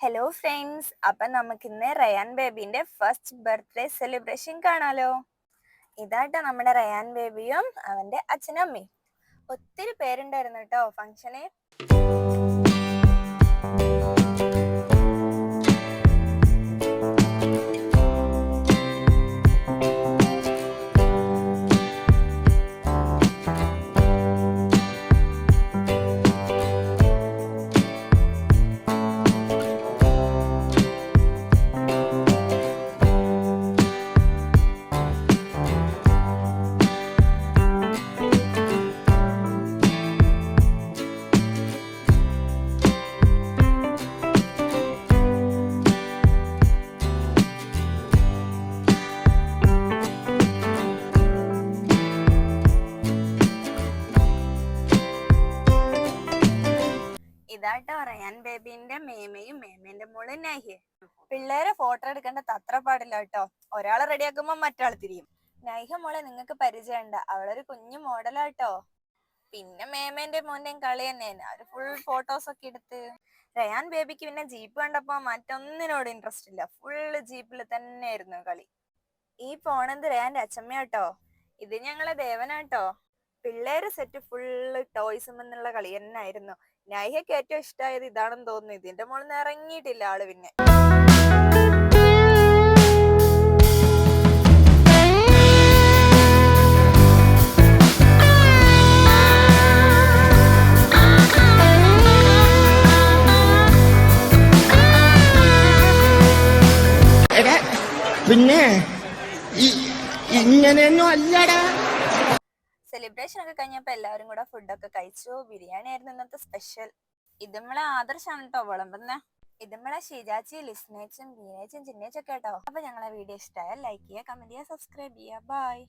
Hello friends, അപ്പം നമുക്കിന്ന് Ryan ബേബിന്റെ first birthday celebration കാണാലോ. ഇതാട്ടോ നമ്മുടെ റയാൻ ബേബിയും അവന്റെ അച്ഛനും അമ്മയും. ഒത്തിരി പേരുണ്ടായിരുന്നു കേട്ടോ ഫംഗ്ഷന്. ഇതാട്ടോ റയാൻ ബേബിന്റെ മേമയും മേമേന്റെ മോള് നൈഹ. പിള്ളേരെ ഫോട്ടോ എടുക്കേണ്ട തത്ര പാടില്ല കേട്ടോ. ഒരാളെ റെഡിയാക്കുമ്പോ മറ്റാൾ തിരിയും. നൈഹ മോളെ നിങ്ങൾക്ക് പരിചയമുണ്ട, അവളൊരു കുഞ്ഞു മോഡലാട്ടോ. പിന്നെ മേമേന്റെ മോന്റെയും കളി തന്നെയാണ്, അവര് ഫുൾ ഫോട്ടോസ് ഒക്കെ എടുത്ത്. റയാൻ ബേബിക്ക് പിന്നെ ജീപ്പ് കണ്ടപ്പോ മറ്റൊന്നിനോട് ഇൻട്രസ്റ്റ് ഇല്ല, ഫുള്ള് ജീപ്പിൽ തന്നെയായിരുന്നു കളി. ഈ പോണത് റയാന്റെ അച്ഛമ്മയാട്ടോ, ഇത് ഞങ്ങളെ ദേവനാട്ടോ. പിള്ളേര് സെറ്റ് ഫുള്ള് ടോയ്സും എന്നുള്ള കളി തന്നെ ആയിരുന്നു. നൈഹയ്ക്ക് ഏറ്റവും ഇഷ്ടമായത് ഇതാണെന്ന് തോന്നുന്നു. ഇതിന്റെ മുകളിൽ ഇറങ്ങിയിട്ടില്ല ആള്. പിന്നെ പിന്നെ ഇങ്ങനെയൊന്നും അല്ലടാ. സെലിബ്രേഷൻ ഒക്കെ കഴിഞ്ഞപ്പോ എല്ലാവരും കൂടെ ഫുഡൊക്കെ കഴിച്ചു. ബിരിയാണി ആയിരുന്നു ഇന്നത്തെ സ്പെഷ്യൽ. ഇത് നമ്മളെ ആദർശാണ് കേട്ടോ വിളമ്പുന്നെ. ഇത് നമ്മളെ ഷിജാച്ചി, ലിസ്നേച്ചും ബീനേച്ചും ചിന്നേച്ചും ഒക്കെ കേട്ടോ. അപ്പൊ ഞങ്ങളെ വീഡിയോ ഇഷ്ടമായാൽ ലൈക്ക് ചെയ്യുക, കമന്റ് ചെയ്യുക, സബ്സ്ക്രൈബ് ചെയ്യുക. ബൈ.